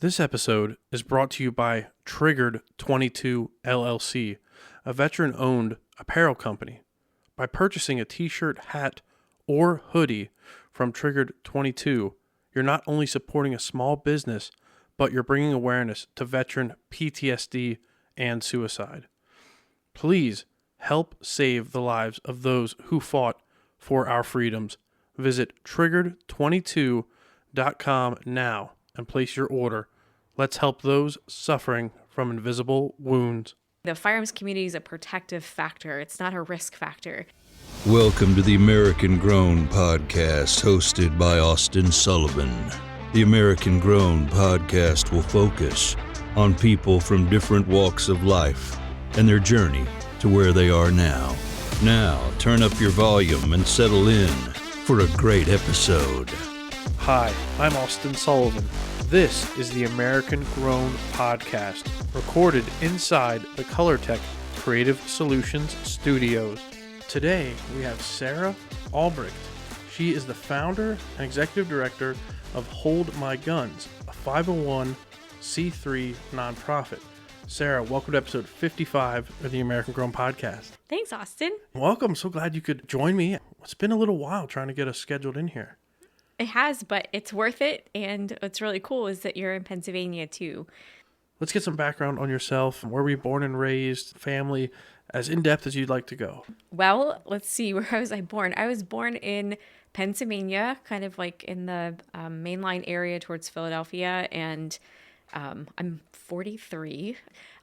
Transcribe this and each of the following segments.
This episode is brought to you by Triggered 22 LLC, a veteran-owned apparel company. By purchasing a t-shirt, hat, or hoodie from Triggered 22, you're not only supporting a small business, but you're bringing awareness to veteran PTSD and suicide. Please help save the lives of those who fought for our freedoms. Visit triggered22.com now and place your order. Let's help those suffering from invisible wounds. The firearms community is a protective factor. It's not a risk factor. Welcome to the American Grown Podcast, hosted by Austin Sullivan. The American Grown Podcast will focus on people from different walks of life and their journey to where they are now. Now, turn up your volume and settle in for a great episode. Hi, I'm Austin Sullivan. This is the American Grown Podcast, recorded inside the Colortech Creative Solutions studios. Today, we have Sarah Albrecht. She is the founder and executive director of Hold My Guns, a 501c3 nonprofit. Sarah, welcome to episode 55 of the American Grown Podcast. Thanks, Austin. Welcome. So glad you could join me. It's been a little while trying to get us scheduled in here. It has, but it's worth it. And what's really cool is that you're in Pennsylvania too. Let's get some background on yourself. Where were you born and raised? Family, as in-depth as you'd like to go. Well, let's see. Where was I born? I was born in Pennsylvania, kind of like in the mainline area towards Philadelphia. And I'm 43.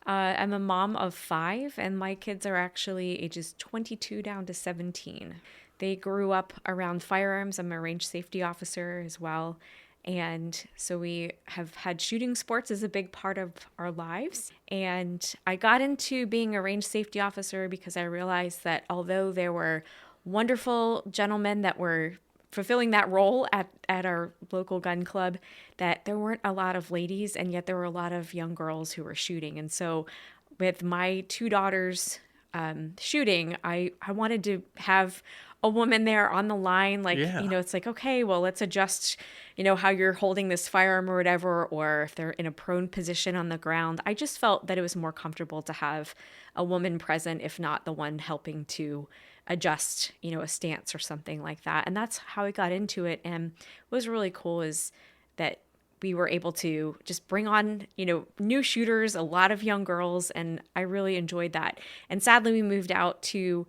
I'm a mom of 5, and my kids are actually ages 22 down to 17. They grew up around firearms. I'm a range safety officer as well. And so we have had shooting sports as a big part of our lives. And I got into being a range safety officer because I realized that although there were wonderful gentlemen that were fulfilling that role at our local gun club, that there weren't a lot of ladies, and yet there were a lot of young girls who were shooting. And so with my 2 daughters shooting, I wanted to have a woman there on the line, it's like, okay, well, let's adjust, how you're holding this firearm or whatever, or if they're in a prone position on the ground. I just felt that it was more comfortable to have a woman present, if not the one helping to adjust, a stance or something like that. And that's how I got into it. And what was really cool is that we were able to just bring on, new shooters, a lot of young girls, and I really enjoyed that. And sadly, we moved out to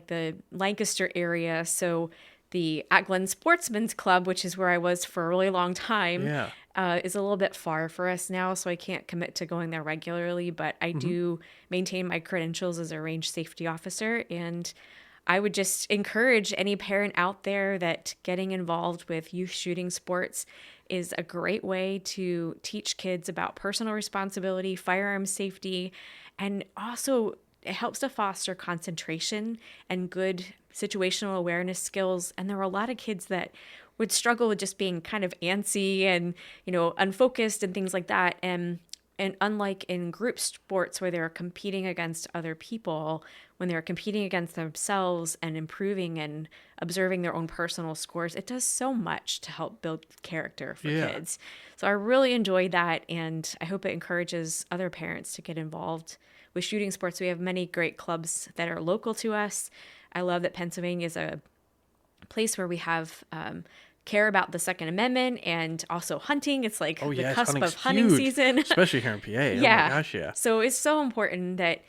the Lancaster area. So the Glen Sportsman's Club, which is where I was for a really long time, is a little bit far for us now. So I can't commit to going there regularly, but I do maintain my credentials as a range safety officer. And I would just encourage any parent out there that getting involved with youth shooting sports is a great way to teach kids about personal responsibility, firearm safety, and also it helps to foster concentration and good situational awareness skills. And there were a lot of kids that would struggle with just being kind of antsy and, unfocused and things like that. And unlike in group sports where they're competing against other people, when they're competing against themselves and improving and observing their own personal scores, it does so much to help build character for kids. So I really enjoyed that, and I hope it encourages other parents to get involved with shooting sports. We have many great clubs that are local to us. I love that Pennsylvania is a place where we have care about the Second Amendment and also hunting. It's like the cusp of hunting season. Especially here in PA. Yeah. Oh my gosh, yeah. So it's so important that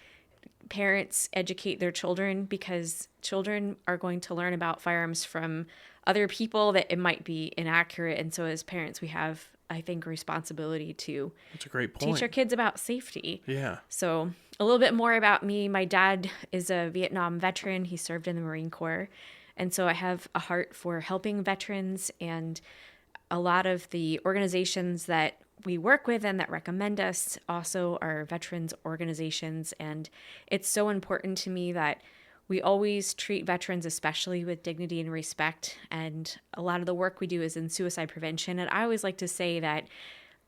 parents educate their children, because children are going to learn about firearms from other people that it might be inaccurate. And so as parents, we have, I think, a responsibility to That's a great point. Teach our kids about safety. Yeah. So a little bit more about me. My dad is a Vietnam veteran. He served in the Marine Corps. And so I have a heart for helping veterans, and a lot of the organizations that we work with and that recommend us also are veterans organizations. And it's so important to me that we always treat veterans, especially with dignity and respect. And a lot of the work we do is in suicide prevention. And I always like to say that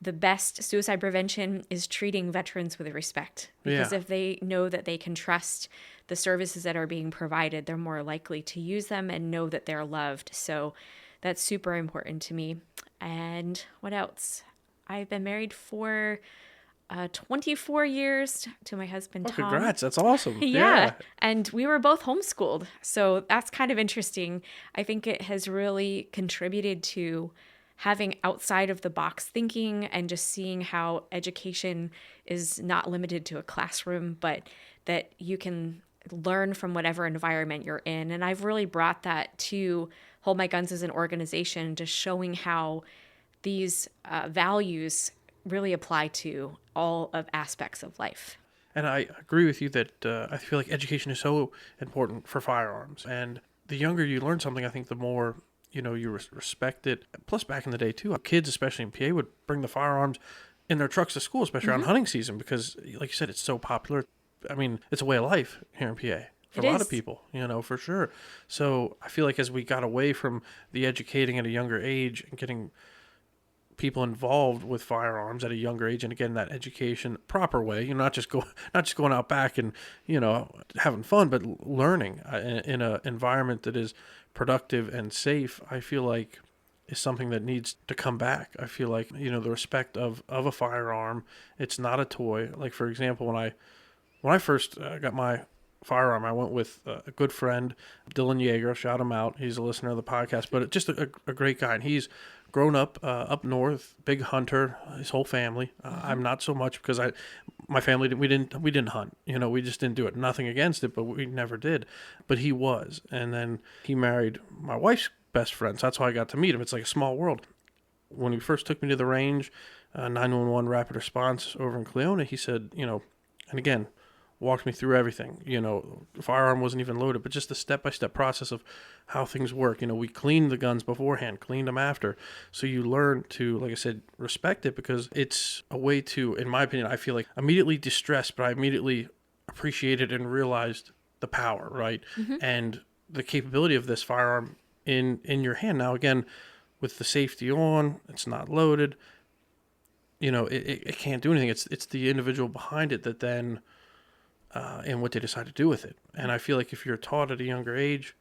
the best suicide prevention is treating veterans with respect. Because if they know that they can trust the services that are being provided, they're more likely to use them and know that they're loved. So that's super important to me. And what else? I've been married for 24 years to my husband, Oh, Tom. congrats. That's awesome. Yeah. And we were both homeschooled. So that's kind of interesting. I think it has really contributed to having outside of the box thinking and just seeing how education is not limited to a classroom, but that you can learn from whatever environment you're in. And I've really brought that to Hold My Guns as an organization, just showing how these values really apply to all of aspects of life. And I agree with you that I feel like education is so important for firearms. And the younger you learn something, I think the more, you respect it. Plus, back in the day, too, kids, especially in PA, would bring the firearms in their trucks to school, especially on hunting season, because, like you said, it's so popular. I mean, it's a way of life here in PA for a lot of people, for sure. So I feel like as we got away from the educating at a younger age and getting people involved with firearms at a younger age, and again, that education proper way, not just going out back and having fun, but learning in an environment that is productive and safe, I feel like is something that needs to come back. I feel like the respect of a firearm, it's not a toy. Like, for example, when I first got my firearm, I went with a good friend, Dylan Yeager. Shout him out, he's a listener of the podcast, but just a great guy, and he's grown up north, big hunter, his whole family. I'm not so much, because my family we didn't hunt. We just didn't do it. Nothing against it, but we never did. But he was, and then he married my wife's best friend. So that's how I got to meet him. It's like a small world. When he first took me to the range, 911 rapid response over in Cleona, he said, and again, walked me through everything. The firearm wasn't even loaded, but just the step-by-step process of how things work. We cleaned the guns beforehand, cleaned them after. So you learn to, like I said, respect it, because it's a way to, in my opinion, I feel like immediately distressed, but I immediately appreciated and realized the power, right? And the capability of this firearm in your hand. Now, again, with the safety on, it's not loaded. It can't do anything. It's the individual behind it that then, and what they decide to do with it. And I feel like if you're taught at a younger age,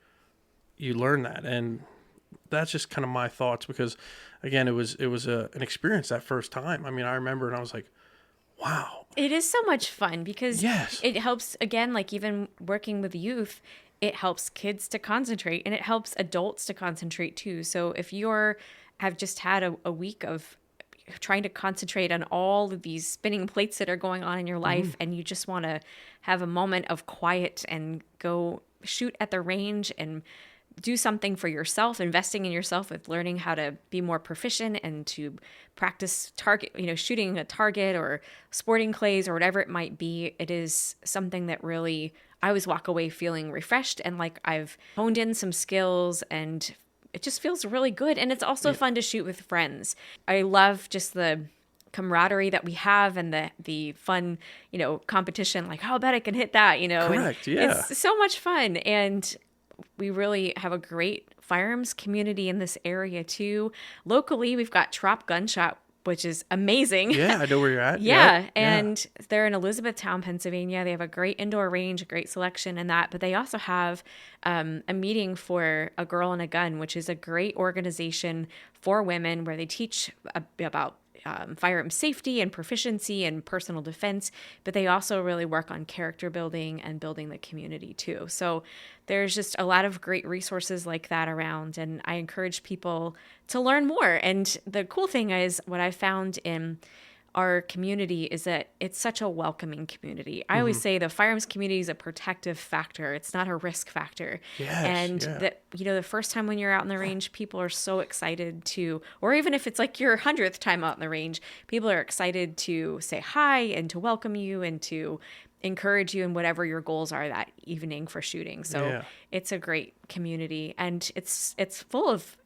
you learn that. And that's just kind of my thoughts, because again, it was an experience that first time. I mean, I remember, and I was like, wow. It is so much fun, because yes, it helps, again, like even working with youth, it helps kids to concentrate, and it helps adults to concentrate too. So if have just had a week of trying to concentrate on all of these spinning plates that are going on in your life, and you just want to have a moment of quiet and go shoot at the range and do something for yourself, investing in yourself with learning how to be more proficient and to practice shooting a target or sporting clays or whatever it might be. It is something that really, I always walk away feeling refreshed and like I've honed in some skills, and it just feels really good. And it's also fun to shoot with friends. I love just the camaraderie that we have and the fun, competition, like how bad I can hit that, Correct, yeah. It's so much fun. And we really have a great firearms community in this area too. Locally, we've got Trop Gun Shop, which is amazing. Yeah, I know where you're at. Yeah, and they're in Elizabethtown, Pennsylvania. They have a great indoor range, a great selection in that. But they also have a meeting for A Girl and a Gun, which is a great organization for women where they teach about firearm safety and proficiency and personal defense, but they also really work on character building and building the community too. So there's just a lot of great resources like that around, and I encourage people to learn more. And the cool thing is, what I found in our community is that it's such a welcoming community. I always say the firearms community is a protective factor. It's not a risk factor. Yes, and that, the first time when you're out in the range, people are so excited to, or even if it's like your 100th time out in the range, people are excited to say hi and to welcome you and to encourage you in whatever your goals are that evening for shooting. So it's a great community, and it's full of,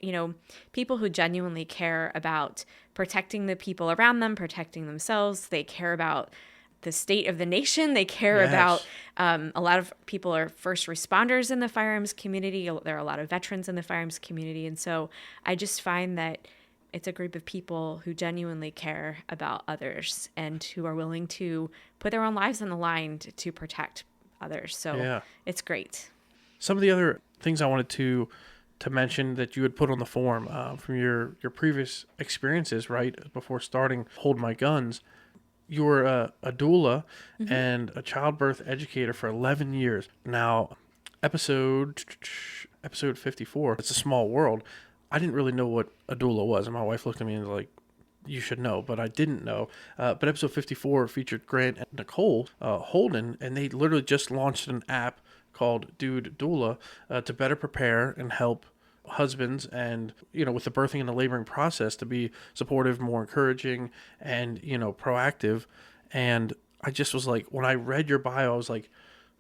people who genuinely care about protecting the people around them, protecting themselves. They care about the state of the nation. They care about, a lot of people are first responders in the firearms community. There are a lot of veterans in the firearms community. And so I just find that it's a group of people who genuinely care about others and who are willing to put their own lives on the line to protect others. So it's great. Some of the other things I wanted to to mention that you had put on the form from your previous experiences, right, before starting Hold My Guns. You were a doula and a childbirth educator for 11 years. Now, episode 54, It's a Small World. I didn't really know what a doula was, and my wife looked at me and was like, you should know, but I didn't know. But episode 54 featured Grant and Nicole Holden, and they literally just launched an app called Dude Doula to better prepare and help husbands and, with the birthing and the laboring process to be supportive, more encouraging, and, proactive. And I just was like, when I read your bio, I was like,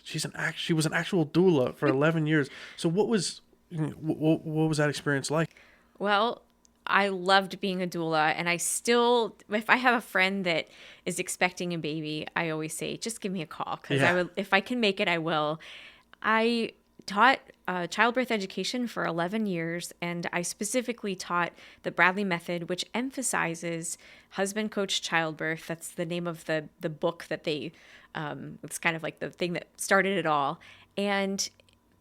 she was an actual doula for 11 years. So what was that experience like? Well, I loved being a doula, and I still, if I have a friend that is expecting a baby, I always say, just give me a call, because if I can make it, I will. I taught childbirth education for 11 years, and I specifically taught the Bradley method, which emphasizes husband-coached childbirth. That's the name of the book that it's kind of like the thing that started it all. And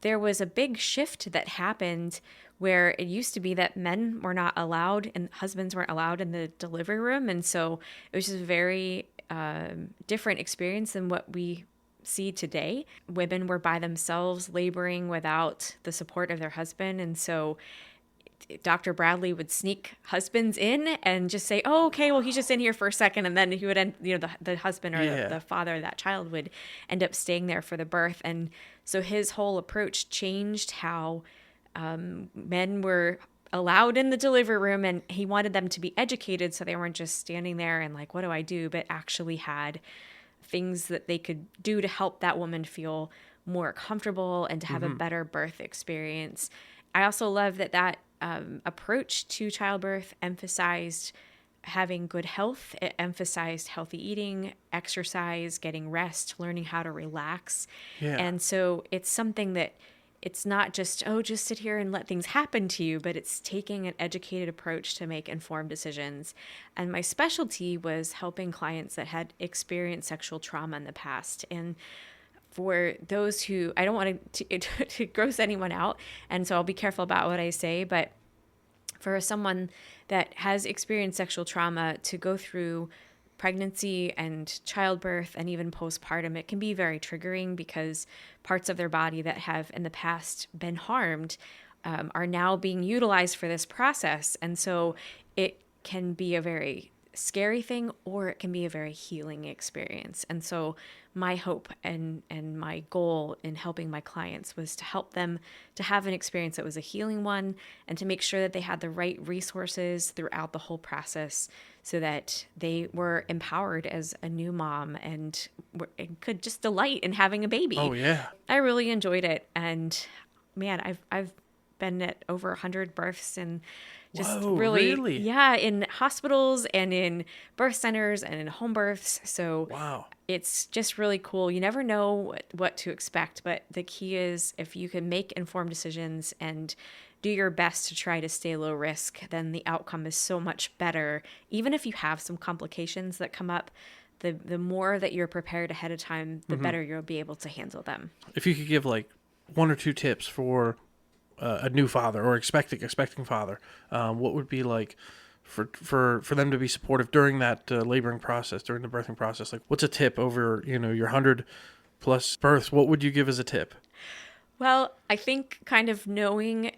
there was a big shift that happened where it used to be that men were not allowed and husbands weren't allowed in the delivery room. And so it was just a very different experience than what we see today. Women were by themselves laboring without the support of their husband. And so Dr. Bradley would sneak husbands in and just say, oh, okay, well, he's just in here for a second. And then he would end, the husband or the father of that child would end up staying there for the birth. And so his whole approach changed how men were allowed in the delivery room, and he wanted them to be educated so they weren't just standing there and like, what do I do? But actually had things that they could do to help that woman feel more comfortable and to have a better birth experience. I also love that approach to childbirth emphasized having good health. It emphasized healthy eating, exercise, getting rest, learning how to relax. Yeah. And so it's something that it's not just, just sit here and let things happen to you, but it's taking an educated approach to make informed decisions. And my specialty was helping clients that had experienced sexual trauma in the past. And for those who, I don't want to gross anyone out, and so I'll be careful about what I say, but for someone that has experienced sexual trauma to go through pregnancy and childbirth and even postpartum, it can be very triggering because parts of their body that have in the past been harmed are now being utilized for this process. And so it can be a very scary thing, or it can be a very healing experience. And so my hope and my goal in helping my clients was to help them to have an experience that was a healing one, and to make sure that they had the right resources throughout the whole process so that they were empowered as a new mom and could just delight in having a baby. Oh, yeah. I really enjoyed it. And man, I've been at over 100 births, and just really, yeah, in hospitals and in birth centers and in home births. So wow, it's just really cool. You never know what to expect, but the key is if you can make informed decisions and do your best to try to stay low risk, then the outcome is so much better. Even if you have some complications that come up, the more that you're prepared ahead of time, the better you'll be able to handle them. If you could give like one or two tips for a new father or expecting father, what would be like for them to be supportive during that laboring process, during the birthing process? Like, what's a tip over your 100 plus births? What would you give as a tip? Well, I think kind of knowing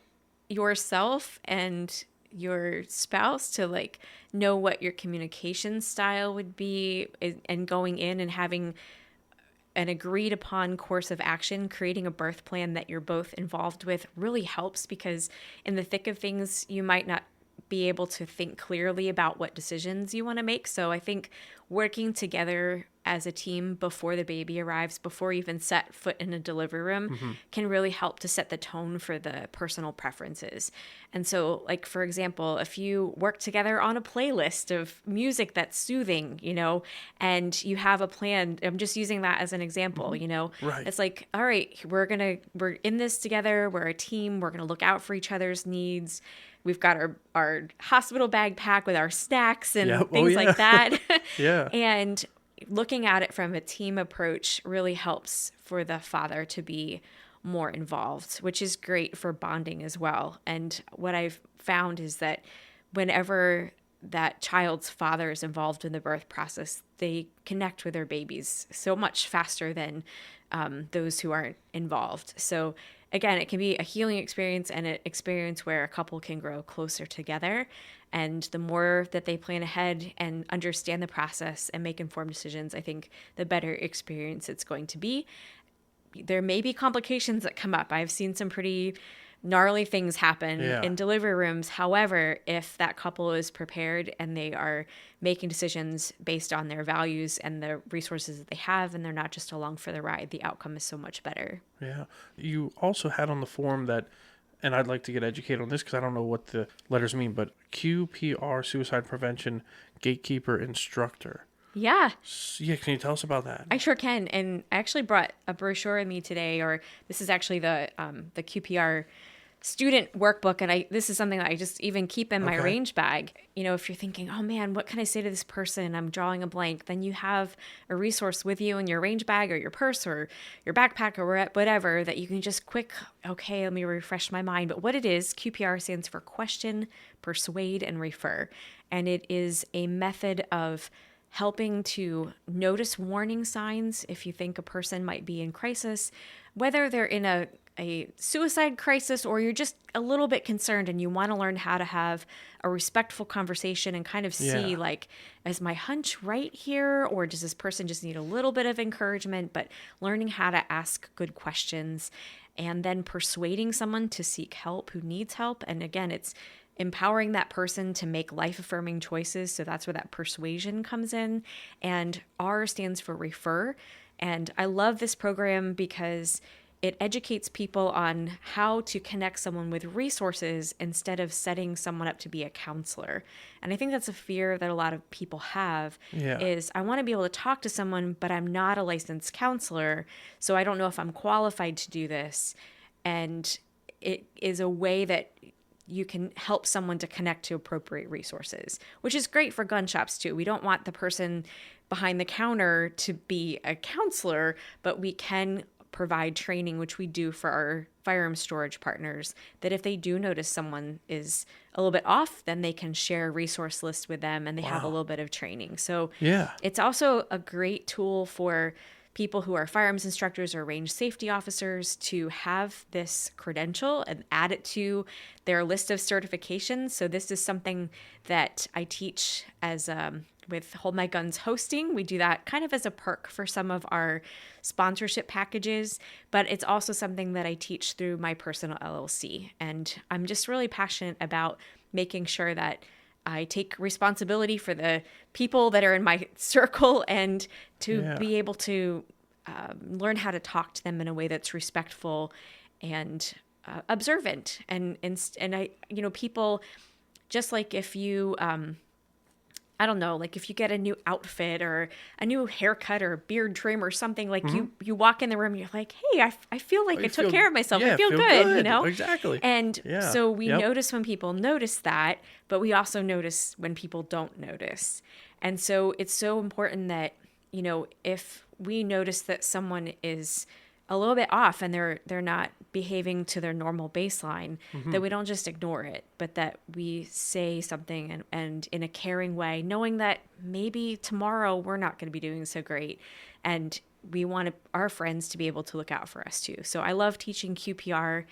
yourself and your spouse to like know what your communication style would be, and going in and having an agreed upon course of action, creating a birth plan that you're both involved with really helps, because in the thick of things, you might not be able to think clearly about what decisions you want to make. So I think working together as a team before the baby arrives, before you even set foot in a delivery room, can really help to set the tone for the personal preferences. And so, like, for example, if you work together on a playlist of music that's soothing, and you have a plan, I'm just using that as an example, right. It's like, all right, we're in this together. We're a team. We're going to look out for each other's needs. We've got our hospital bag packed with our snacks and things like that. Yeah. And looking at it from a team approach really helps for the father to be more involved, which is great for bonding as well. And what I've found is that whenever that child's father is involved in the birth process, they connect with their babies so much faster than those who aren't involved. So again, it can be a healing experience and an experience where a couple can grow closer together. And the more that they plan ahead and understand the process and make informed decisions, I think the better experience it's going to be. There may be complications that come up. I've seen some pretty gnarly things happen in delivery rooms. However, if that couple is prepared and they are making decisions based on their values and the resources that they have, and they're not just along for the ride, the outcome is so much better. Yeah. You also had on the form that, and I'd like to get educated on this because I don't know what the letters mean, but QPR, Suicide Prevention Gatekeeper Instructor. Yeah. Yeah, can you tell us about that? I sure can. And I actually brought a brochure with me today, or this is actually the QPR student workbook. And this is something that I just even keep in my range bag. You know, if you're thinking, oh man, what can I say to this person? I'm drawing a blank. Then you have a resource with you in your range bag or your purse or your backpack or whatever that you can just okay, let me refresh my mind. But what it is, QPR stands for question, persuade, and refer. And it is a method of helping to notice warning signs if you think a person might be in crisis, whether they're in a suicide crisis or you're just a little bit concerned and you want to learn how to have a respectful conversation and kind of see like, is my hunch right here? Or does this person just need a little bit of encouragement? But learning how to ask good questions and then persuading someone to seek help who needs help. And again, it's empowering that person to make life-affirming choices. So that's where that persuasion comes in. And R stands for refer. And I love this program because it educates people on how to connect someone with resources instead of setting someone up to be a counselor. And I think that's a fear that a lot of people have is I want to be able to talk to someone, but I'm not a licensed counselor. So I don't know if I'm qualified to do this. And it is a way that you can help someone to connect to appropriate resources, which is great for gun shops too. We don't want the person behind the counter to be a counselor, but we can provide training, which we do for our firearm storage partners, that if they do notice someone is a little bit off, then they can share a resource list with them and they have a little bit of training. So it's also a great tool for people who are firearms instructors or range safety officers to have this credential and add it to their list of certifications. So this is something that I teach as with Hold My Guns hosting. We do that kind of as a perk for some of our sponsorship packages, but it's also something that I teach through my personal LLC. And I'm just really passionate about making sure that I take responsibility for the people that are in my circle and to be able to learn how to talk to them in a way that's respectful and observant. And I, people, just like if you, I don't know, like if you get a new outfit or a new haircut or beard trim or something, like you walk in the room, you're like, hey, I feel like I took care of myself. I feel good, Exactly. And so we notice when people notice that, but we also notice when people don't notice. And so it's so important that, if we notice that someone is a little bit off and they're not behaving to their normal baseline, that we don't just ignore it, but that we say something and in a caring way, knowing that maybe tomorrow we're not going to be doing so great. And we want our friends to be able to look out for us too. So I love teaching QPR,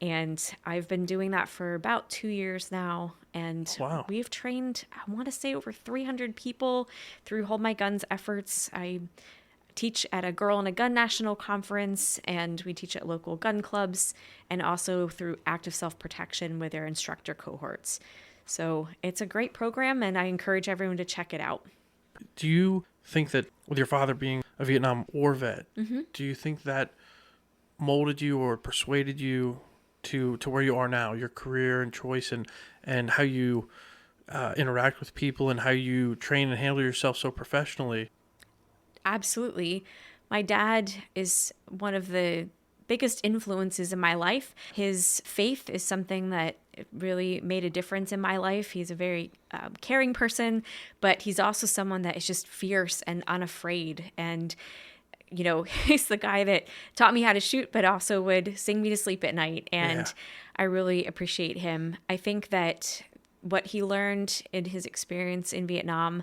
and I've been doing that for about 2 years now. And we've trained, I want to say, over 300 people through Hold My Guns efforts. I teach at a Girl and a Gun National Conference, and we teach at local gun clubs, and also through active self-protection with their instructor cohorts. So it's a great program, and I encourage everyone to check it out. Do you think that with your father being a Vietnam War vet, do you think that molded you or persuaded you to where you are now, your career and choice, and how you interact with people and how you train and handle yourself so professionally? Absolutely. My dad is one of the biggest influences in my life. His faith is something that really made a difference in my life. He's a very caring person, but he's also someone that is just fierce and unafraid. And, he's the guy that taught me how to shoot, but also would sing me to sleep at night. And I really appreciate him. I think that what he learned in his experience in Vietnam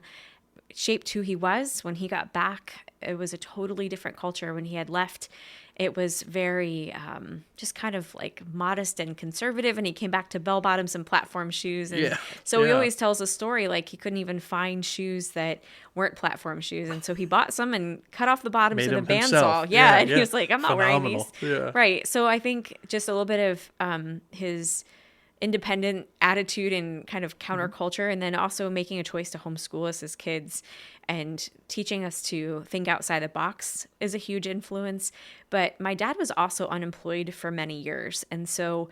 shaped who he was. When he got back, it was a totally different culture. When he had left, it was very just kind of like modest and conservative, and he came back to bell bottoms and platform shoes. And so he always tells a story like he couldn't even find shoes that weren't platform shoes, and so he bought some and cut off the bottoms of the bandsaw. And he was like, I'm not wearing these. Right. So I think just a little bit of his independent attitude and kind of counterculture, and then also making a choice to homeschool us as kids and teaching us to think outside the box is a huge influence. But my dad was also unemployed for many years. And so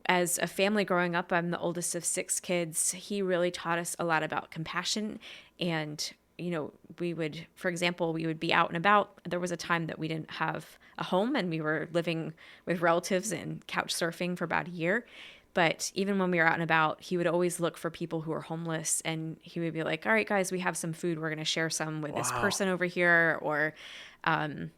as a family growing up, I'm the oldest of 6 kids. He really taught us a lot about compassion. And, we would, for example, we would be out and about. There was a time that we didn't have a home and we were living with relatives and couch surfing for about a year. But even when we were out and about, he would always look for people who were homeless, and he would be like, all right, guys, we have some food. We're going to share some with this person over here. Or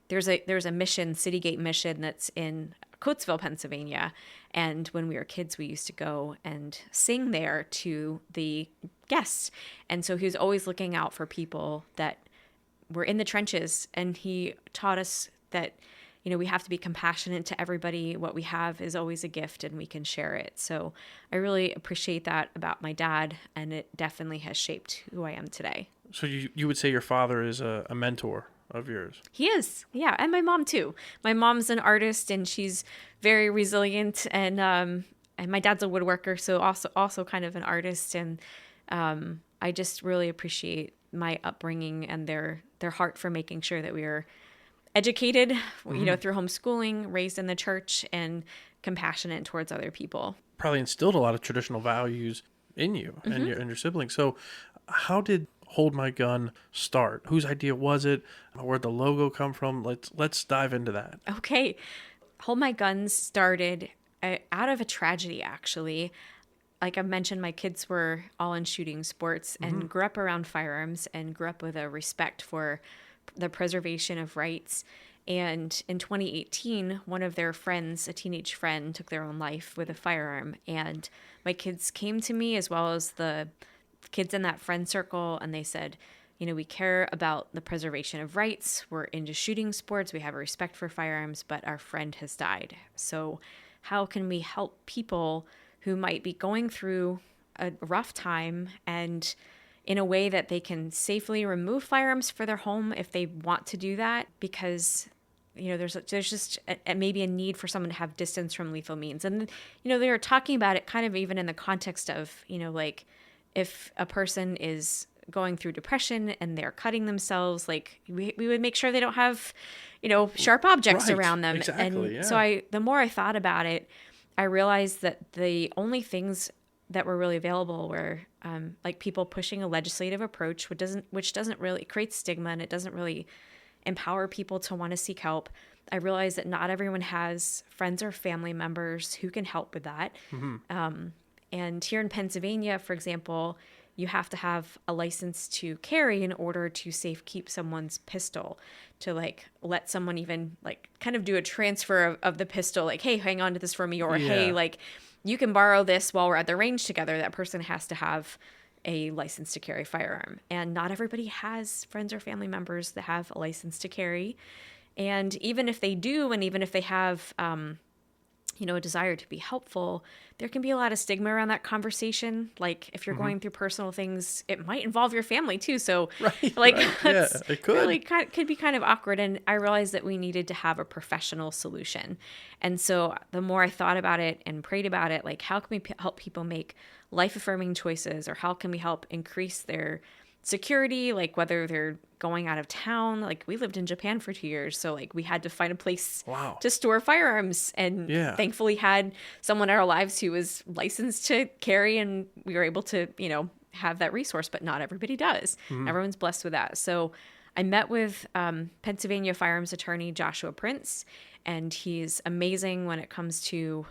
there's a mission, City Gate Mission, that's in Coatesville, Pennsylvania. And when we were kids, we used to go and sing there to the guests. And so he was always looking out for people that were in the trenches. And he taught us that we have to be compassionate to everybody. What we have is always a gift and we can share it. So I really appreciate that about my dad, and it definitely has shaped who I am today. So you would say your father is a mentor of yours? He is. Yeah. And my mom too. My mom's an artist and she's very resilient, and my dad's a woodworker. So also kind of an artist. And I just really appreciate my upbringing and their heart for making sure that we are educated, through homeschooling, raised in the church, and compassionate towards other people. Probably instilled a lot of traditional values in you and your siblings. So how did Hold My Gun start? Whose idea was it? Where'd the logo come from? Let's dive into that. Okay. Hold My Guns started out of a tragedy, actually. Like I mentioned, my kids were all in shooting sports and grew up around firearms and grew up with a respect for the preservation of rights. And in 2018, one of their friends, a teenage friend, took their own life with a firearm. And my kids came to me, as well as the kids in that friend circle, and they said, we care about the preservation of rights. We're into shooting sports. We have a respect for firearms, but our friend has died. So how can we help people who might be going through a rough time, and in a way that they can safely remove firearms for their home if they want to do that? Because there's just maybe a need for someone to have distance from lethal means. And they were talking about it kind of even in the context of like if a person is going through depression and they're cutting themselves, like we would make sure they don't have sharp objects around them. Exactly, and so the more I thought about it, I realized that the only things that were really available were like people pushing a legislative approach, which doesn't really create stigma, and it doesn't really empower people to want to seek help. I realized that not everyone has friends or family members who can help with that. And here in Pennsylvania, for example, you have to have a license to carry in order to safe keep someone's pistol, to let someone even kind of do a transfer of the pistol, like, hey, hang on to this for me, or hey, you can borrow this while we're at the range together. That person has to have a license to carry a firearm. And not everybody has friends or family members that have a license to carry. And even if they do, and even if they have a desire to be helpful, there can be a lot of stigma around that conversation. Like if you're going through personal things, it might involve your family too. So right. Yeah, it could. Really could be kind of awkward. And I realized that we needed to have a professional solution. And so the more I thought about it and prayed about it, like how can we help people make life-affirming choices, or how can we help increase their security, like whether they're going out of town. Like we lived in Japan for 2 years, so we had to find a place to store firearms, and thankfully had someone in our lives who was licensed to carry, and we were able to have that resource. But not everybody does. Everyone's blessed with that. So I met with Pennsylvania firearms attorney Joshua Prince, and he's amazing when it comes to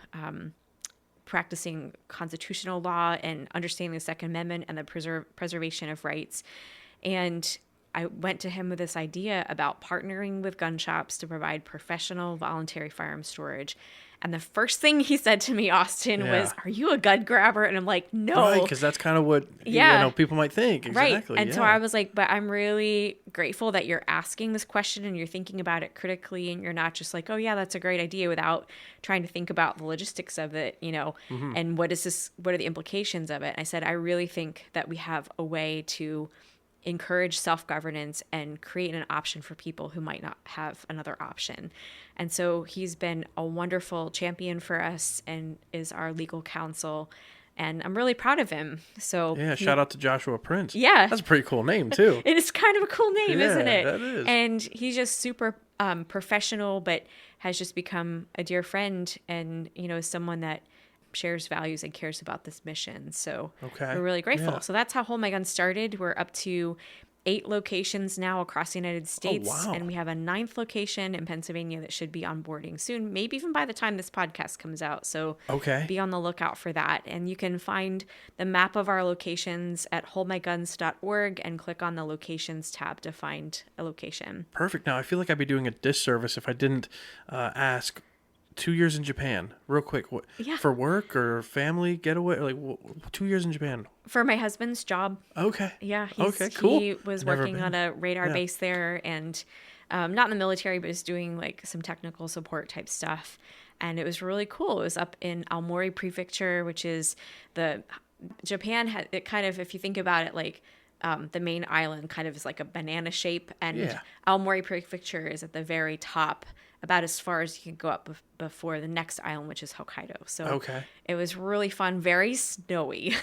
practicing constitutional law and understanding the Second Amendment and the preservation of rights. And I went to him with this idea about partnering with gun shops to provide professional voluntary firearm storage. And the first thing he said to me, Austin, was, "Are you a gun grabber?" And I'm like, "No." Right, because that's kind of what people might think. Exactly. Right. And so I was like, but I'm really grateful that you're asking this question and you're thinking about it critically, and you're not just like, "Oh yeah, that's a great idea," without trying to think about the logistics of it, and what are the implications of it. And I said, I really think that we have a way to encourage self-governance and create an option for people who might not have another option. And so he's been a wonderful champion for us and is our legal counsel. And I'm really proud of him. So shout out to Joshua Prince. Yeah. That's a pretty cool name too. It is kind of a cool name, isn't it? That is. And he's just super professional, but has just become a dear friend and, someone that shares values and cares about this mission. So we're really grateful. Yeah. So that's how Hold My Gun started. We're up to 8 locations now across the United States. Oh, wow. And we have a 9th location in Pennsylvania that should be onboarding soon, maybe even by the time this podcast comes out. So be on the lookout for that. And you can find the map of our locations at holdmyguns.org and click on the locations tab to find a location. Perfect. Now, I feel like I'd be doing a disservice if I didn't ask. 2 years in Japan, real quick. For work or family getaway? Like 2 years in Japan. For my husband's job. Okay. Yeah. Cool. He was working on a radar base there, and not in the military, but was doing like some technical support type stuff. And it was really cool. It was up in Aomori Prefecture, which is Japan had it kind of, if you think about it, like the main island kind of is like a banana shape, and Aomori Prefecture is at the very top, about as far as you can go up before the next island, which is Hokkaido. So it was really fun, very snowy.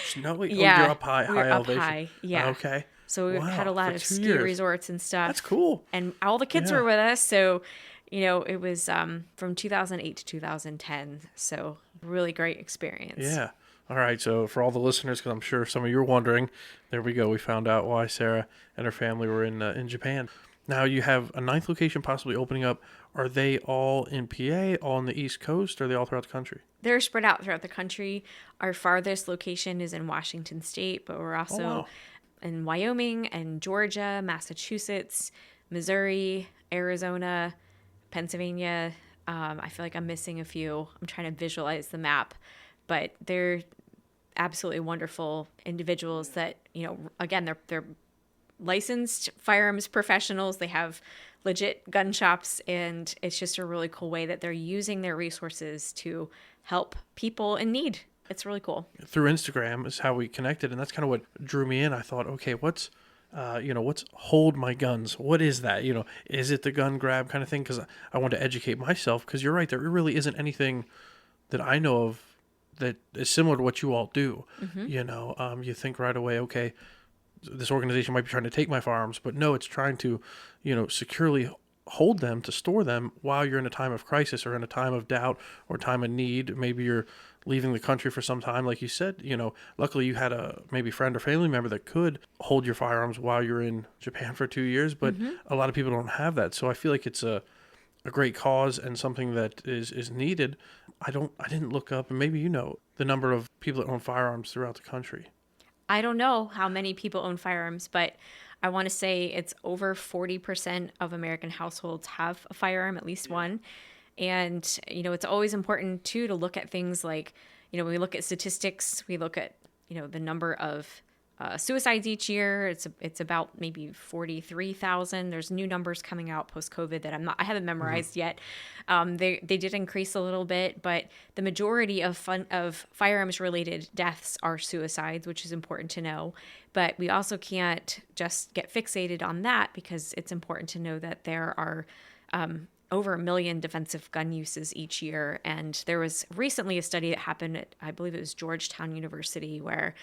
Snowy? Yeah. Oh, you're up high elevation. High. Yeah. Okay. So we had a lot of ski resorts and stuff. That's cool. And all the kids were with us. So, it was from 2008 to 2010. So really great experience. Yeah. All right. So for all the listeners, because I'm sure some of you are wondering, there we go. We found out why Sarah and her family were in Japan. Now you have a 9th location possibly opening up. Are they all in PA, all on the East Coast, or are they all throughout the country? They're spread out throughout the country. Our farthest location is in Washington State, but we're also in Wyoming and Georgia, Massachusetts, Missouri, Arizona, Pennsylvania. I feel like I'm missing a few. I'm trying to visualize the map, but they're absolutely wonderful individuals that, again, they're licensed firearms professionals. They have legit gun shops, and it's just a really cool way that they're using their resources to help people in need. It's really cool. Through Instagram is how we connected, and that's kind of what drew me in. I thought, okay, what's Hold My Guns? What is that? Is it the gun grab kind of thing? Because I want to educate myself, because you're right, there really isn't anything that I know of that is similar to what you all do. Mm-hmm. You think right away, okay, this organization might be trying to take my firearms, but no, it's trying to, securely hold them, to store them while you're in a time of crisis or in a time of doubt or time of need. Maybe you're leaving the country for some time. Like you said, luckily you had a maybe friend or family member that could hold your firearms while you're in Japan for 2 years, but a lot of people don't have that. So I feel like it's a great cause and something that is needed. I didn't look up, and maybe the number of people that own firearms throughout the country. I don't know how many people own firearms, but I want to say it's over 40% of American households have a firearm, at least one. And, it's always important, too, to look at things like, when we look at statistics, we look at, the number of suicides each year. It's about maybe 43,000. There's new numbers coming out post-COVID that I haven't memorized yet. They did increase a little bit, but the majority of firearms-related deaths are suicides, which is important to know. But we also can't just get fixated on that, because it's important to know that there are over 1 million defensive gun uses each year. And there was recently a study that happened at, I believe it was Georgetown University, where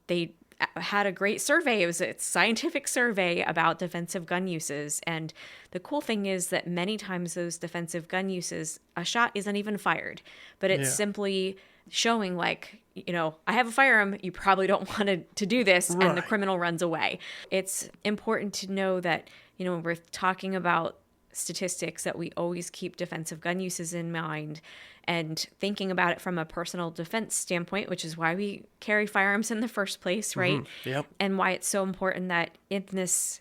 they had a great survey. It was a scientific survey about defensive gun uses. And the cool thing is that many times those defensive gun uses, a shot isn't even fired, but it's simply showing like, I have a firearm, you probably don't want to do this, and the criminal runs away. It's important to know that, when we're talking about statistics, that we always keep defensive gun uses in mind and thinking about it from a personal defense standpoint, which is why we carry firearms in the first place, right? Mm-hmm. Yep. And why it's so important that in this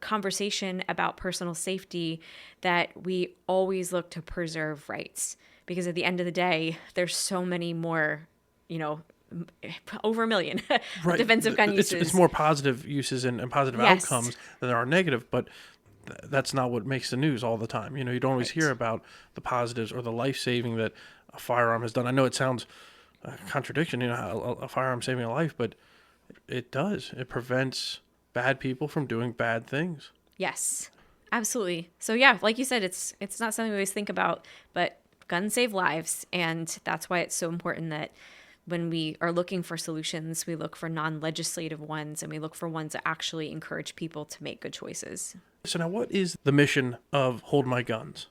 conversation about personal safety that we always look to preserve rights, because at the end of the day, there's so many more, over 1 million defensive gun uses. It's more positive uses and positive Yes. outcomes than there are negative, but that's not what makes the news all the time. You don't always hear about the positives or the life-saving that a firearm has done. I know it sounds a contradiction, a firearm saving a life, but it does. It prevents bad people from doing bad things. Yes, absolutely. So yeah, like you said, it's not something we always think about, but guns save lives. And that's why it's so important that when we are looking for solutions, we look for non-legislative ones, and we look for ones that actually encourage people to make good choices. So now, what is the mission of Hold My Guns?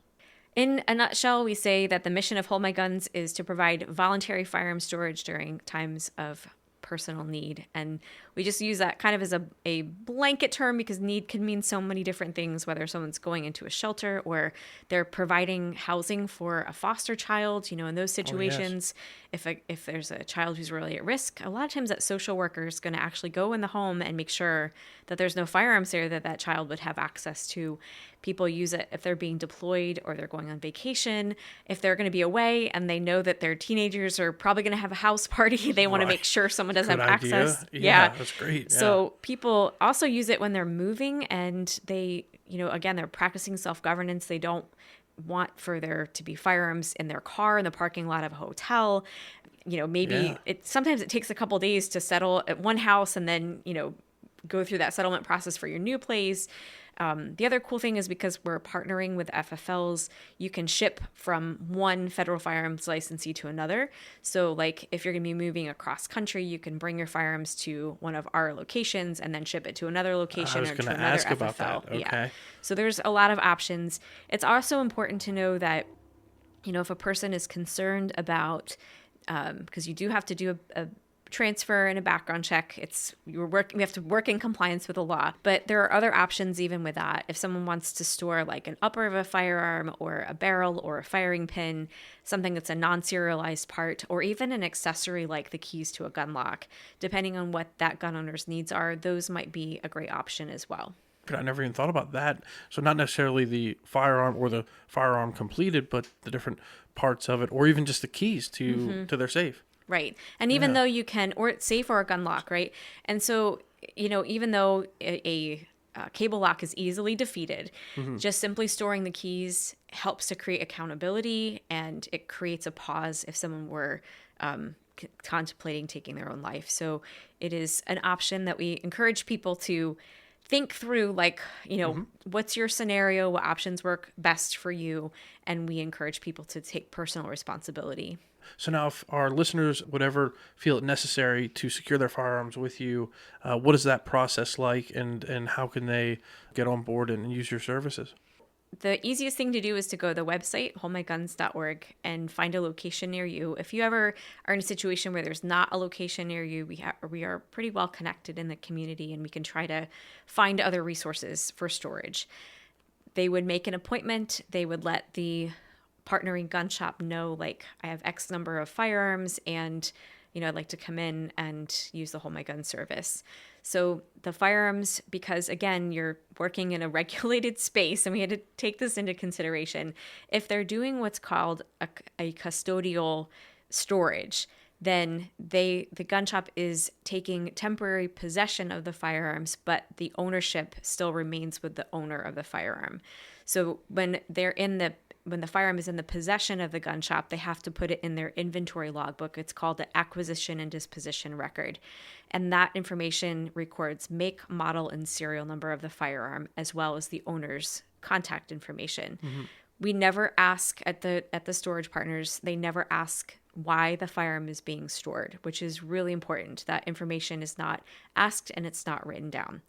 In a nutshell, we say that the mission of Hold My Guns is to provide voluntary firearm storage during times of personal need. And we just use that kind of as a blanket term, because need can mean so many different things, whether someone's going into a shelter or they're providing housing for a foster child, in those situations. If there's a child who's really at risk, a lot of times that social worker is going to actually go in the home and make sure that there's no firearms there that child would have access to. People use it if they're being deployed or they're going on vacation. If they're going to be away and they know that their teenagers are probably going to have a house party, they want to make sure someone doesn't have access. Yeah, that's great. Yeah. So people also use it when they're moving, and they, again, they're practicing self-governance. They don't want for there to be firearms in their car in the parking lot of a hotel. Sometimes it takes a couple of days to settle at one house and then, go through that settlement process for your new place. The other cool thing is, because we're partnering with FFLs, you can ship from one federal firearms licensee to another. So like if you're going to be moving across country, you can bring your firearms to one of our locations and then ship it to another location or to another ask FFL. about that. Okay. Yeah. So there's a lot of options. It's also important to know that, if a person is concerned about, because you do have to do a transfer and a background check. We have to work in compliance with the law, but there are other options even with that. If someone wants to store like an upper of a firearm or a barrel or a firing pin, something that's a non-serialized part, or even an accessory like the keys to a gun lock, depending on what that gun owner's needs are, those might be a great option as well. I never even thought about that. So not necessarily the firearm or the firearm completed, but the different parts of it, or even just the keys to their safe. Right. And even though you can, or it's safe or a gun lock, right? And so, even though a cable lock is easily defeated, just simply storing the keys helps to create accountability, and it creates a pause if someone were contemplating taking their own life. So it is an option that we encourage people to think through, like, what's your scenario, what options work best for you, and we encourage people to take personal responsibility. So now, if our listeners would ever feel it necessary to secure their firearms with you, what is that process like, and how can they get on board and use your services? The easiest thing to do is to go to the website, holdmyguns.org, and find a location near you. If you ever are in a situation where there's not a location near you, we are pretty well connected in the community, and we can try to find other resources for storage. They would make an appointment. They would let the partnering gun shop know, like, I have X number of firearms, and I'd like to come in and use the Hold My Gun service. So the firearms, because again, you're working in a regulated space, and we had to take this into consideration. If they're doing what's called a custodial storage, then the gun shop is taking temporary possession of the firearms, but the ownership still remains with the owner of the firearm. So when the firearm is in the possession of the gun shop, they have to put it in their inventory logbook. It's called the acquisition and disposition record. And that information records make, model, and serial number of the firearm, as well as the owner's contact information. We never ask at the storage partners, they never ask why the firearm is being stored, which is really important. That information is not asked and it's not written down.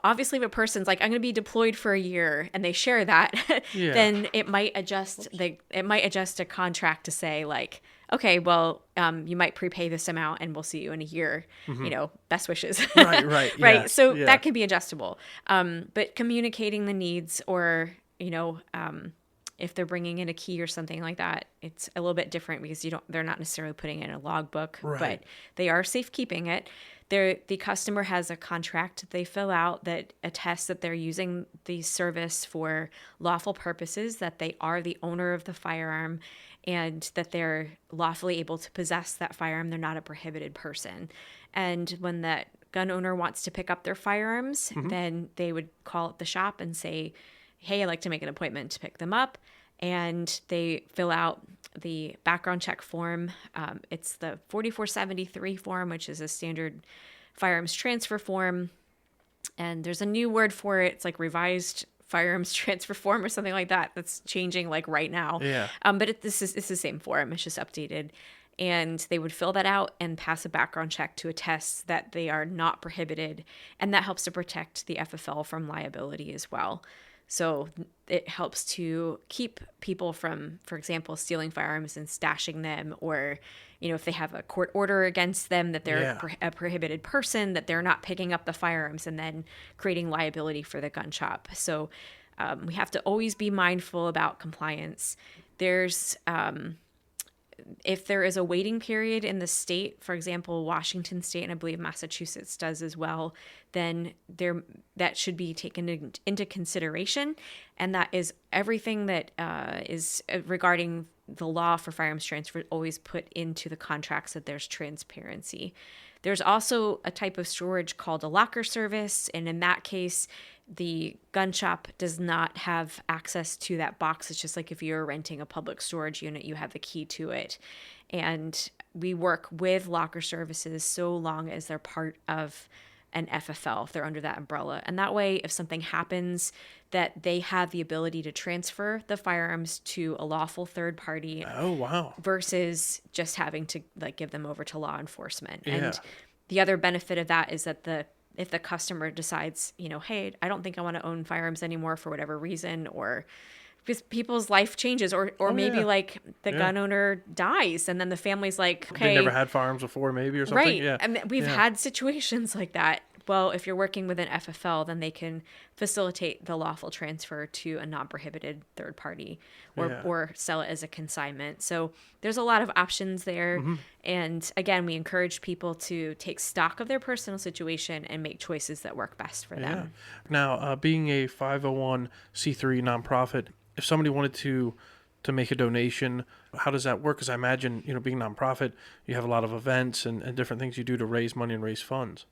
Obviously if a person's like, I'm going to be deployed for a year, and they share that, then it might adjust a contract to say, like, okay, well, you might prepay this amount and we'll see you in a year, best wishes. Right. Right. Yes, So that can be adjustable. But communicating the needs, or, if they're bringing in a key or something like that, it's a little bit different because they're not necessarily putting in a logbook, Right. but they are safekeeping it. The customer has a contract they fill out that attests that they're using the service for lawful purposes, that they are the owner of the firearm, and that they're lawfully able to possess that firearm. They're not a prohibited person. And when that gun owner wants to pick up their firearms, then they would call up the shop and say, hey, I'd like to make an appointment to pick them up. And they fill out the background check form. It's the 4473 form, which is a standard firearms transfer form. And there's a new word for it. It's like revised firearms transfer form or something like that. That's changing like right now. Yeah. But it's the same form. It's just updated. And they would fill that out and pass a background check to attest that they are not prohibited. And that helps to protect the FFL from liability as well. So it helps to keep people from, for example, stealing firearms and stashing them, or, if they have a court order against them that they're a prohibited person, that they're not picking up the firearms and then creating liability for the gun shop. So we have to always be mindful about compliance. There's if there is a waiting period in the state, for example, Washington State, and I believe Massachusetts does as well, then that should be taken into consideration. And that is everything that is regarding the law for firearms transfer, always put into the contracts that there's transparency. There's also a type of storage called a locker service. And in that case, the gun shop does not have access to that box. It's just like if you're renting a public storage unit, you have the key to it. And we work with locker services so long as they're part of an FFL, if they're under that umbrella. And that way, if something happens, that they have the ability to transfer the firearms to a lawful third party. Oh, wow. Versus just having to give them over to law enforcement. Yeah. And the other benefit of that is that if the customer decides, hey, I don't think I want to own firearms anymore for whatever reason, or because people's life changes, or maybe the gun owner dies and then the family's like, okay. They never had firearms before maybe or something. Right. Yeah. I mean, we've had situations like that. Well, if you're working with an FFL, then they can facilitate the lawful transfer to a non-prohibited third party or sell it as a consignment. So there's a lot of options there. Mm-hmm. And again, we encourage people to take stock of their personal situation and make choices that work best for them. Now, being a 501c3 nonprofit, if somebody wanted to make a donation, how does that work? Because I imagine, being a nonprofit, you have a lot of events and different things you do to raise money and raise funds.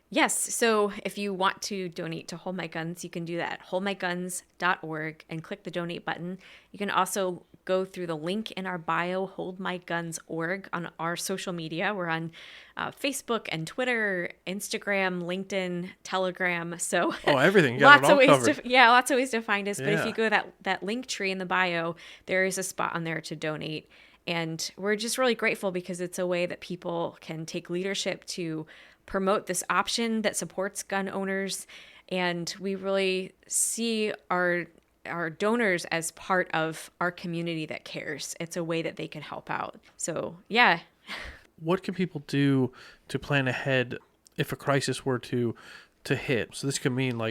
Yes. So if you want to donate to Hold My Guns, you can do that at holdmyguns.org and click the donate button. You can also go through the link in our bio, holdmyguns.org, on our social media. We're on Facebook and Twitter, Instagram, LinkedIn, Telegram. So everything. You got lots it all of ways covered. lots of ways to find us. But Yeah. if you go to that link tree in the bio, there is a spot on there to donate. And we're just really grateful because it's a way that people can take leadership to promote this option that supports gun owners. And we really see our donors as part of our community that cares. It's a way that they can help out. So, yeah. What can people do to plan ahead if a crisis were to hit? So this could mean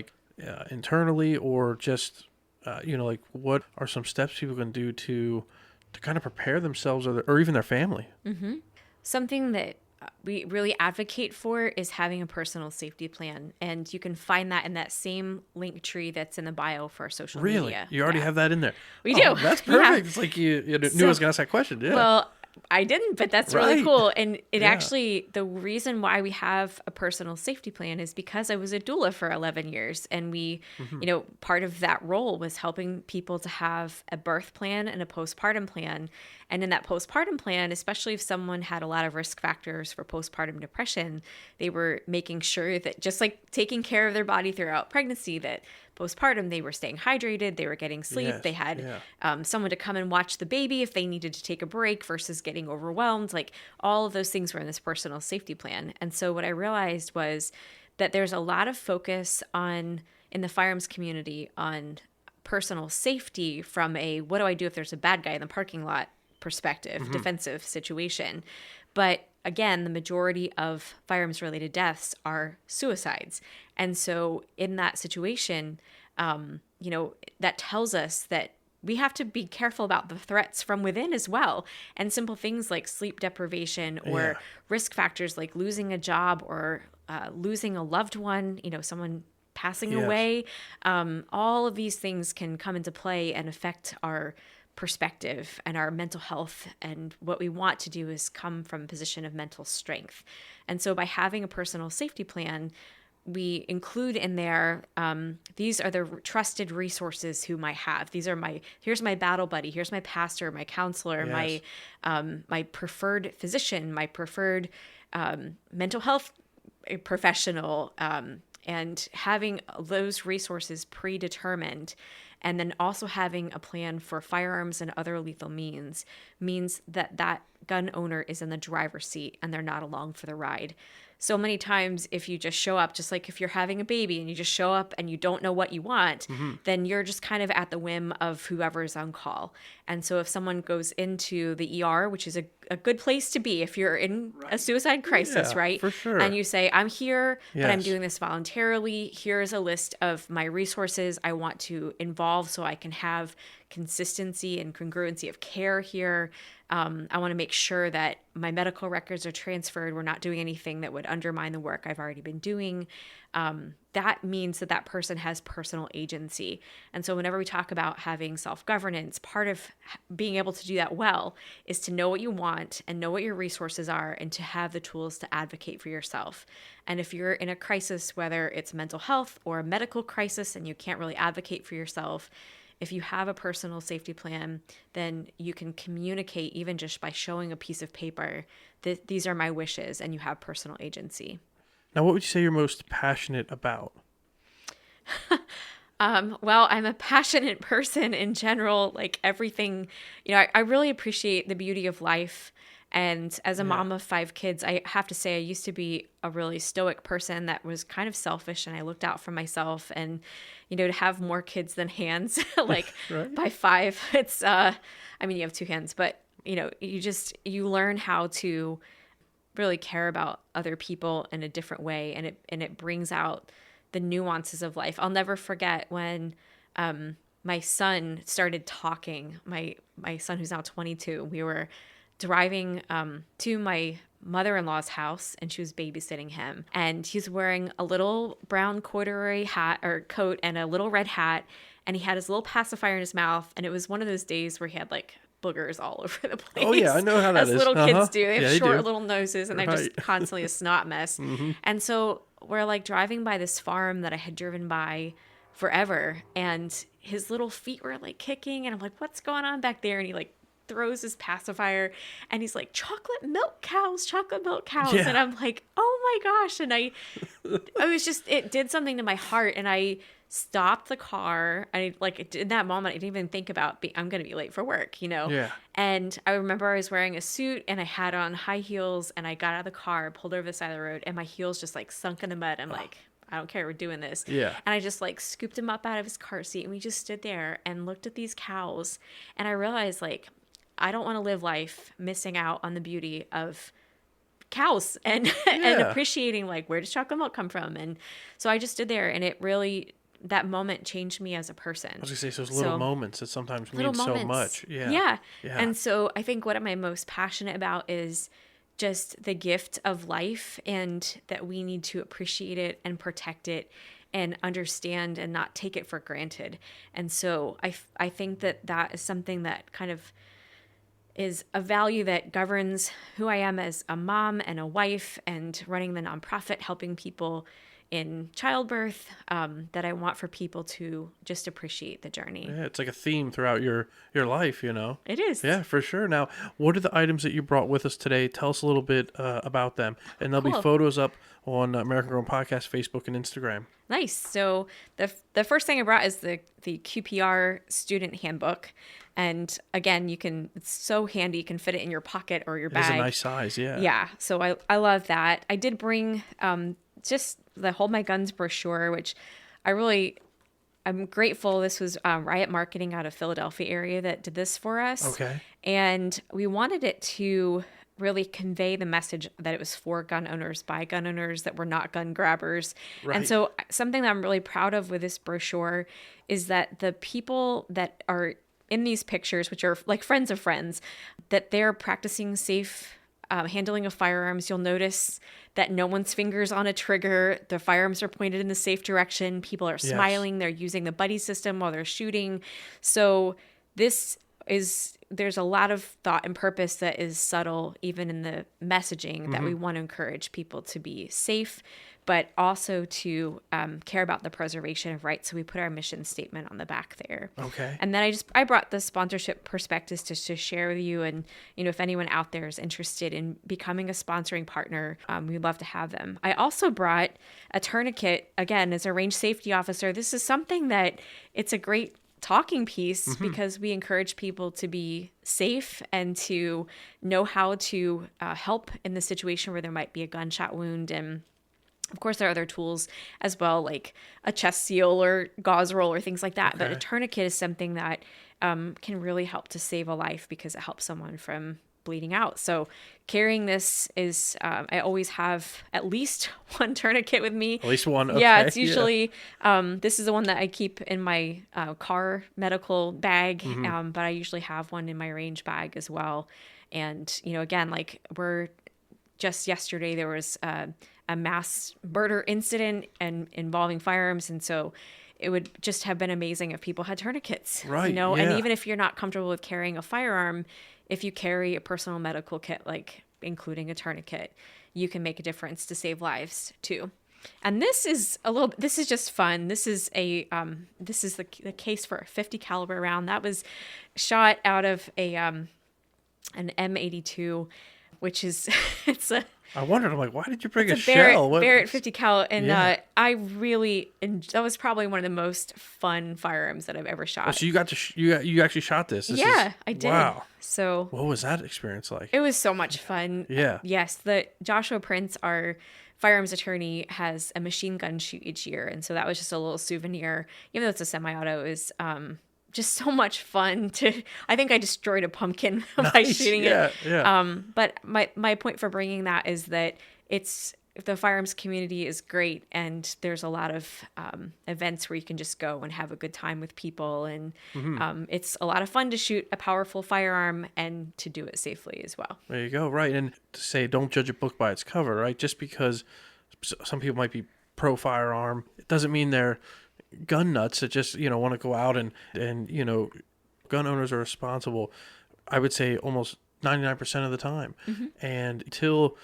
internally or just, what are some steps people can do to kind of prepare themselves or even their family? Mm-hmm. Something that we really advocate for is having a personal safety plan. And you can find that in that same link tree that's in the bio for our social media. Really? You already have that in there? We do. That's perfect. It's like you knew I was going to ask that question. Yeah. Well, I didn't, but that's really Right. cool. And it actually, the reason why we have a personal safety plan is because I was a doula for 11 years. And we, part of that role was helping people to have a birth plan and a postpartum plan. And in that postpartum plan, especially if someone had a lot of risk factors for postpartum depression, they were making sure that just like taking care of their body throughout pregnancy, that postpartum, they were staying hydrated, they were getting sleep, Yes, they had someone to come and watch the baby if they needed to take a break versus getting overwhelmed. Like all of those things were in this personal safety plan. And so what I realized was that there's a lot of focus in the firearms community on personal safety from a, what do I do if there's a bad guy in the parking lot perspective, defensive situation. But again, the majority of firearms related deaths are suicides. And so in that situation, that tells us that we have to be careful about the threats from within as well. And simple things like sleep deprivation or risk factors like losing a job or losing a loved one, someone passing away. All of these things can come into play and affect our perspective and our mental health. And what we want to do is come from a position of mental strength. And so by having a personal safety plan, we include in there, these are the trusted resources who might have. Here's my battle buddy, here's my pastor, my counselor, my preferred physician, my preferred mental health professional, and having those resources predetermined. And then also having a plan for firearms and other lethal means that gun owner is in the driver's seat and they're not along for the ride. So many times if you just show up, just like if you're having a baby and you just show up and you don't know what you want, then you're just kind of at the whim of whoever is on call. And so if someone goes into the ER, which is a good place to be if you're in a suicide crisis, right? For sure. And you say, I'm here, but I'm doing this voluntarily. Here's a list of my resources I want to involve so I can have consistency and congruency of care here. I want to make sure that my medical records are transferred. We're not doing anything that would undermine the work I've already been doing. That means that person has personal agency. And so whenever we talk about having self-governance, part of being able to do that well is to know what you want and know what your resources are and to have the tools to advocate for yourself. And if you're in a crisis, whether it's mental health or a medical crisis and you can't really advocate for yourself, if you have a personal safety plan, then you can communicate even just by showing a piece of paper that these are my wishes and you have personal agency. Now, what would you say you're most passionate about? Well, I'm a passionate person in general, like everything, I really appreciate the beauty of life. And as a mom of 5 kids, I have to say I used to be a really stoic person that was kind of selfish and I looked out for myself. And, to have more kids than hands, like right. By 5, it's, you have 2 hands, but, you learn how to really care about other people in a different way. And it brings out the nuances of life. I'll never forget when my son started talking, my son who's now 22, we were driving to my mother-in-law's house and she was babysitting him. And he's wearing a little brown corduroy hat or coat and a little red hat. And he had his little pacifier in his mouth. And it was one of those days where he had like boogers all over the place. Oh yeah, I know how that is. As little kids do. They have short little noses and they're just constantly a snot mess. And so we're like driving by this farm that I had driven by forever. And his little feet were like kicking. And I'm like, what's going on back there? And he like throws his pacifier and he's like, chocolate milk cows. Yeah. And I'm like, oh my gosh. And I was just, it did something to my heart. And I stopped the car. And in that moment, I didn't even think about I'm going to be late for work, Yeah. And I remember I was wearing a suit and I had on high heels and I got out of the car, pulled over the side of the road and my heels just like sunk in the mud. I'm like, I don't care. We're doing this. Yeah. And I just like scooped him up out of his car seat and we just stood there and looked at these cows. And I realized like, I don't want to live life missing out on the beauty of cows and and appreciating like, where does chocolate milk come from? And so I just stood there and it really, that moment changed me as a person. I was going to say, those little moments that sometimes mean so much. Yeah. And so I think what I'm most passionate about is just the gift of life and that we need to appreciate it and protect it and understand and not take it for granted. And so I think that is something that kind of is a value that governs who I am as a mom and a wife and running the nonprofit, helping people in childbirth, that I want for people to just appreciate the journey. Yeah, it's like a theme throughout your life, It is. Yeah, for sure. Now, what are the items that you brought with us today? Tell us a little bit about them. And there'll be photos up on American Grown Podcast, Facebook, and Instagram. Nice. So the first thing I brought is the QPR student handbook. And again, it's so handy. You can fit it in your pocket or your bag. It's a nice size, yeah. Yeah. So I love that. I did bring just the Hold My Guns brochure, which I'm grateful. This was Riot Marketing out of Philadelphia area that did this for us. Okay. And we wanted it to really convey the message that it was for gun owners, by gun owners, that we're not gun grabbers. Right. And so something that I'm really proud of with this brochure is that the people that are in these pictures, which are like friends of friends, that they're practicing safe handling of firearms. You'll notice that no one's fingers on a trigger. The firearms are pointed in the safe direction. People are smiling. They're using the buddy system while they're shooting. So there's a lot of thought and purpose that is subtle, even in the messaging, that we want to encourage people to be safe, but also to care about the preservation of rights. So we put our mission statement on the back there. Okay. And then I brought the sponsorship prospectus to share with you. And, if anyone out there is interested in becoming a sponsoring partner, we'd love to have them. I also brought a tourniquet. Again, as a range safety officer, this is something that it's a great talking piece because we encourage people to be safe and to know how to help in the situation where there might be a gunshot wound. And of course, there are other tools as well, like a chest seal or gauze roll or things like that. Okay. But a tourniquet is something that can really help to save a life because it helps someone from bleeding out. So carrying this is, I always have at least one tourniquet with me. At least one. Okay. Yeah, it's usually, this is the one that I keep in my car medical bag, but I usually have one in my range bag as well. And, again, like just yesterday, there was a mass murder incident and involving firearms. And so it would just have been amazing if people had tourniquets, right? And even if you're not comfortable with carrying a firearm, if you carry a personal medical kit, like including a tourniquet, you can make a difference to save lives too. And this is just fun. This is the case for a 50 caliber round that was shot out of an M82, which is, I wondered, I'm like, why did you bring a Barrett, shell? Barrett 50 cal, and that was probably one of the most fun firearms that I've ever shot. Oh, so you got to you actually shot this? I did. Wow. So what was that experience like? It was so much fun. Yeah. Yes, the Joshua Prince, our firearms attorney, has a machine gun shoot each year, and so that was just a little souvenir. Even though it's a semi-auto, is just so much fun to. I think I destroyed a pumpkin by shooting it. Yeah. But my point for bringing that is that the firearms community is great, and there's a lot of events where you can just go and have a good time with people, and it's a lot of fun to shoot a powerful firearm and to do it safely as well. There you go. Right, and to say don't judge a book by its cover. Right, just because some people might be pro firearm, it doesn't mean they're gun nuts that just want to go out and gun owners are responsible, I would say almost 99% of the time. And until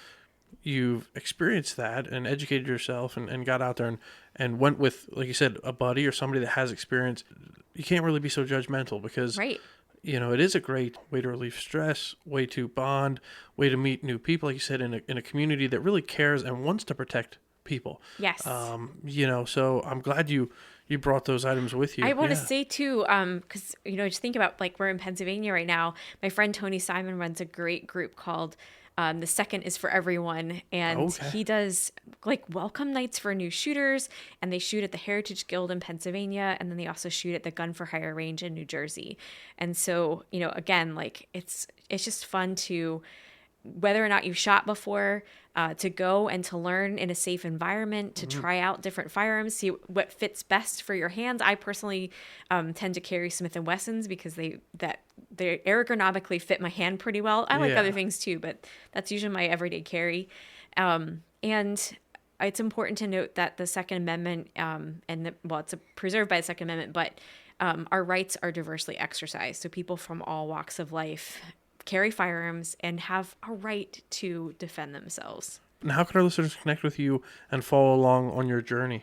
you've experienced that and educated yourself and got out there and went with, like you said, a buddy or somebody that has experience, you can't really be so judgmental because right. It is a great way to relieve stress, way to bond, way to meet new people, like you said, in a community that really cares and wants to protect people. Yes. So I'm glad you brought those items with you. I want to say too, because just think about, like, we're in Pennsylvania right now. My friend Tony Simon runs a great group called The Second is for Everyone, and he does like welcome nights for new shooters, and they shoot at the Heritage Guild in Pennsylvania, and then they also shoot at the Gun for Hire range in New Jersey. And so again, like it's just fun to, whether or not you've shot before, to go and to learn in a safe environment, to try out different firearms, see what fits best for your hands. I personally tend to carry Smith & Wessons because they ergonomically fit my hand pretty well. I like other things too, but that's usually my everyday carry. And it's important to note that the Second Amendment, it's preserved by the Second Amendment, but our rights are diversely exercised. So people from all walks of life carry firearms and have a right to defend themselves. And how can our listeners connect with you and follow along on your journey?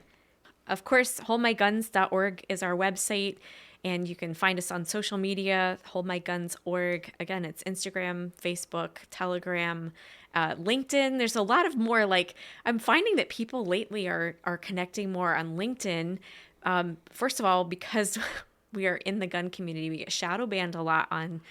Of course, holdmyguns.org is our website, and you can find us on social media, holdmyguns.org. Again, it's Instagram, Facebook, Telegram, LinkedIn. There's a lot of more, like, I'm finding that people lately are connecting more on LinkedIn. First of all, because we are in the gun community, we get shadow banned a lot on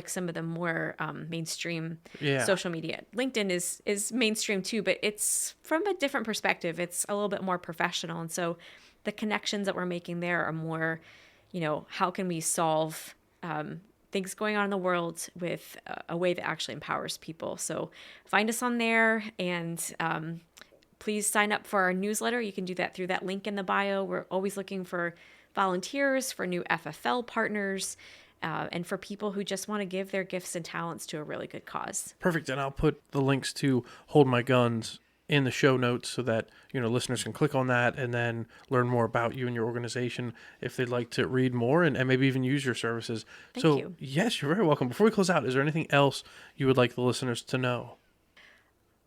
some of the more mainstream social media. LinkedIn is mainstream too, but it's from a different perspective. It's a little bit more professional. And so the connections that we're making there are more, how can we solve things going on in the world with a way that actually empowers people. So find us on there, and please sign up for our newsletter. You can do that through that link in the bio. We're always looking for volunteers, for new FFL partners. and for people who just want to give their gifts and talents to a really good cause. Perfect. And I'll put the links to Hold My Guns in the show notes so that, listeners can click on that and then learn more about you and your organization if they'd like to read more and maybe even use your services. Thank you. Yes, you're very welcome. Before we close out, is there anything else you would like the listeners to know?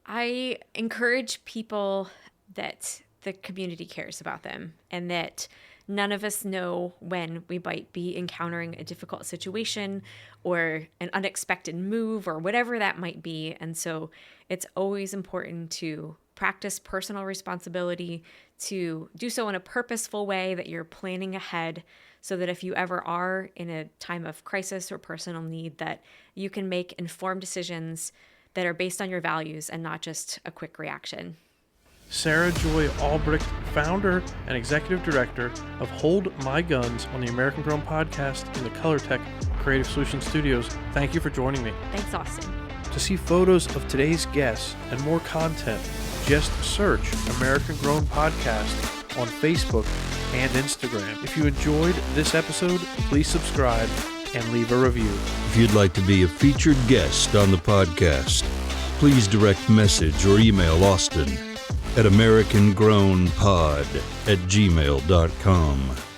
I encourage people that the community cares about them and that none of us know when we might be encountering a difficult situation or an unexpected move or whatever that might be. And so it's always important to practice personal responsibility, to do so in a purposeful way that you're planning ahead so that if you ever are in a time of crisis or personal need, that you can make informed decisions that are based on your values and not just a quick reaction. Sarah Joy Albrecht, founder and executive director of Hold My Guns on the American Grown podcast in the Colortech Creative Solutions studios. Thank you for joining me. Thanks, Austin. To see photos of today's guests and more content, just search American Grown Podcast on Facebook and Instagram. If you enjoyed this episode, please subscribe and leave a review. If you'd like to be a featured guest on the podcast, please direct message or email Austin at americangrownpod@gmail.com.